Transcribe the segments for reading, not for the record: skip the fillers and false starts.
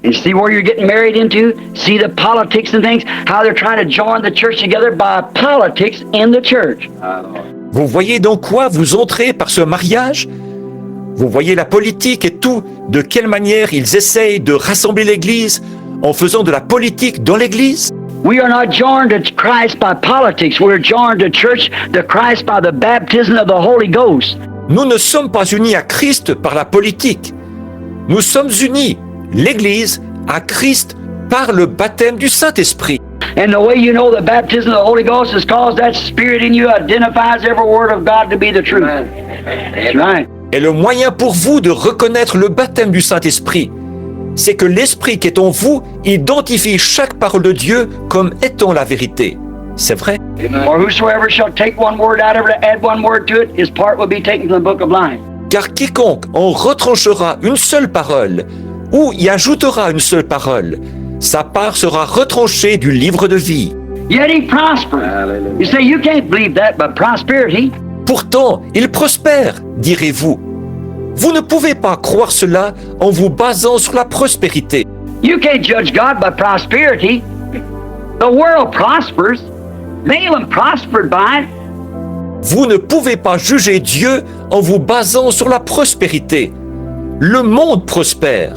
And see where you're getting married into? See the politics and things? How they're trying to join the church together by politics in the church. Vous voyez dans quoi vous entrez par ce mariage? Vous voyez la politique et tout, de quelle manière ils essayent de rassembler l'Église en faisant de la politique dans l'Église? We are not joined to Christ by politics. We're joined to church, to Christ by the baptism of the Holy Ghost. Nous ne sommes pas unis à Christ par la politique. Nous sommes unis, l'Église, à Christ par le baptême du Saint-Esprit. And the way you know the baptism of the Holy Ghost is because that Spirit in you identifies every word of God to be the truth. That's right. Et le moyen pour vous de reconnaître le baptême du Saint-Esprit, c'est que l'Esprit qui est en vous identifie chaque parole de Dieu comme étant la vérité. C'est vrai. For whosoever shall take one word out of it, add one word to it, his part will be taken from the book of life. Car quiconque en retranchera une seule parole, ou y ajoutera une seule parole, sa part sera retranchée du livre de vie. Yet he prospered. You say you can't believe that, but prosperity. Pourtant, il prospère, direz-vous. Vous ne pouvez pas croire cela en vous basant sur la prospérité. You can't judge God by prosperity. The world prospers. Balaam prospered by it. Vous ne pouvez pas juger Dieu en vous basant sur la prospérité. Le monde prospère.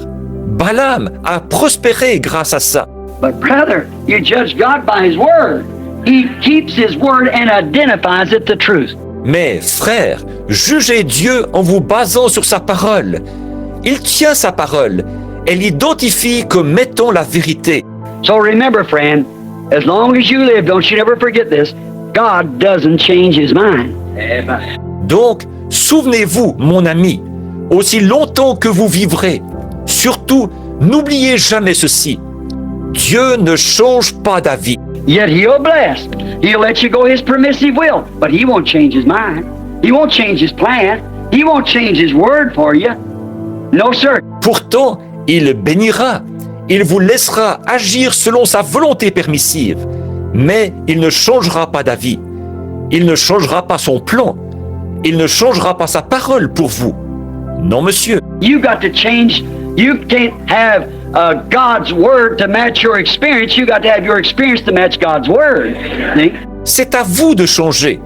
Balaam a prospéré grâce à ça. But brother, you judge God by His Word. He keeps His Word and identifies it the truth. Mais frère, jugez Dieu en vous basant sur sa parole. Il tient sa parole et l'identifie comme étant la vérité. So remember, friend, as long as you live, don't you never forget this, God doesn't change His mind. Donc, souvenez-vous, mon ami, aussi longtemps que vous vivrez, surtout, n'oubliez jamais ceci. Dieu ne change pas d'avis. Yet He'll bless. He'll let you go His permissive will, but He won't change His mind. He won't change His plan. He won't change His word for you. No, sir. Pourtant, il bénira. Il vous laissera agir selon sa volonté permissive. Mais il ne changera pas d'avis. Il ne changera pas son plan. Il ne changera pas sa parole pour vous. Non, monsieur. You got to change. You can't have God's word to match your experience. You got to have your experience to match God's word. See? C'est à vous de changer.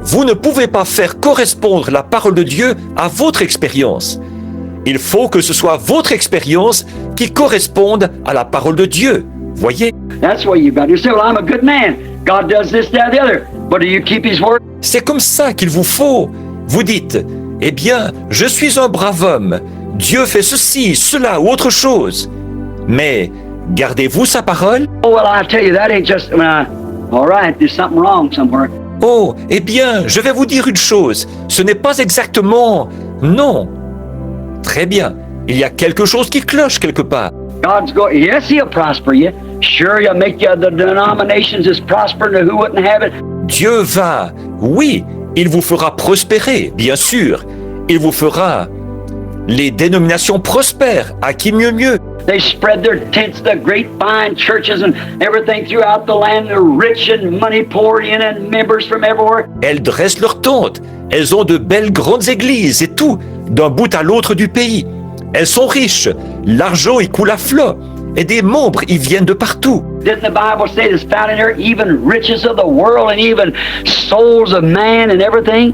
Vous ne pouvez pas faire correspondre la parole de Dieu à votre expérience. Il faut que ce soit votre expérience qui corresponde à la parole de Dieu. Voyez? That's why you got to say, well, I'm a good man. God does this, that, the other. But do you keep His word? C'est comme ça qu'il vous faut. Vous dites, eh bien, je suis un brave homme. Dieu fait ceci, cela ou autre chose. Mais gardez-vous sa parole? Oh, well, I tell you, that ain't just, all right, there's something wrong somewhere. Oh, eh bien, je vais vous dire une chose. Ce n'est pas exactement... Non. Très bien. Il y a quelque chose qui cloche quelque part. God's going, yes, He'll prosper you. Sure, He'll make you the denominations as prospering to who wouldn't have it. Dieu va, oui, il vous fera prospérer, bien sûr. Il vous fera les dénominations prospères, à qui mieux. They spread their tents, the great fine churches and everything throughout the land. They're rich and money poured in and members from everywhere. Elles dressent leurs tentes. Elles ont de belles grandes églises et tout, d'un bout à l'autre du pays. Elles sont riches. L'argent y coule à flot. Et des membres y viennent de partout. Didn't the Bible say there's found in there even riches of the world and even souls of man and everything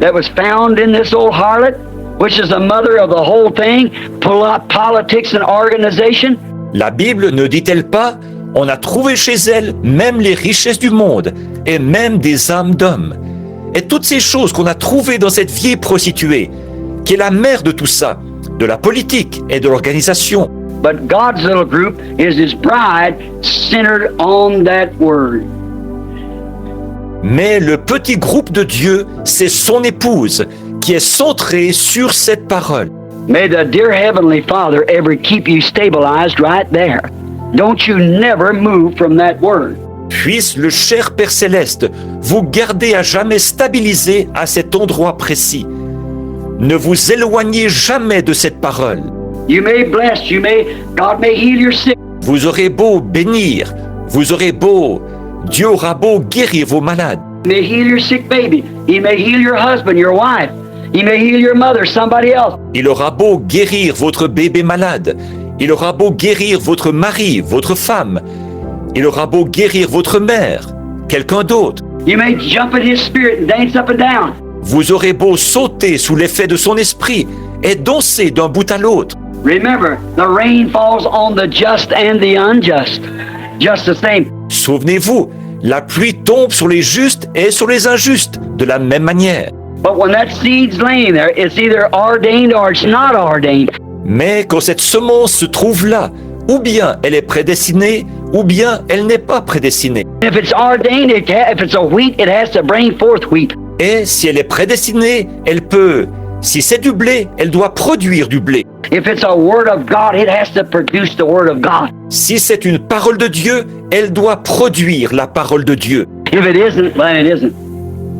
that was found in this old harlot, which is the mother of the whole thing, politics and organization? La Bible ne dit-elle pas, on a trouvé chez elle même les richesses du monde et même des âmes d'hommes. Et toutes ces choses qu'on a trouvées dans cette vieille prostituée, qui est la mère de tout ça, de la politique et de l'organisation. But God's little group is His bride centered on that word. Mais le petit groupe de Dieu, c'est son épouse, qui est centrée sur cette parole. May the dear Heavenly Father ever keep you stabilized right there. Don't you never move from that word. Puisse le cher Père Céleste vous garder à jamais stabilisé à cet endroit précis. Ne vous éloignez jamais de cette parole. You may bless, God may heal your sick. Vous aurez beau bénir, vous aurez beau, Dieu aura beau guérir vos malades. He may heal your sick baby. He may heal your husband, your wife. He may heal your mother, somebody else. Il aura beau guérir votre bébé malade. Il aura beau guérir votre mari, votre femme. Il aura beau guérir votre mère, quelqu'un d'autre. You may jump in his spirit and dance up and down. Vous aurez beau sauter sous l'effet de son esprit et danser d'un bout à l'autre. Remember, the rain falls on the just and the unjust. Just the same. Souvenez-vous, la pluie tombe sur les justes et sur les injustes de la même manière. But when that seed's laying there, it's either ordained or it's not ordained. Mais quand cette semence se trouve là, ou bien elle est prédestinée, ou bien elle n'est pas prédestinée. If it's ordained, if it's a wheat, it has to bring forth wheat. Et si elle est prédestinée, elle peut. Si c'est du blé, elle doit produire du blé. If it's a word of God, it has to produce the word of God. Si c'est une parole de Dieu, elle doit produire la parole de Dieu. If it isn't, then it isn't.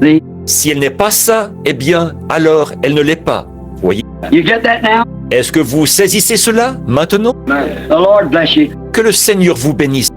See? Si elle n'est pas ça, eh bien, alors elle ne l'est pas. Voyez? You get that now? Est-ce que vous saisissez cela maintenant? The Lord bless you. Que le Seigneur vous bénisse.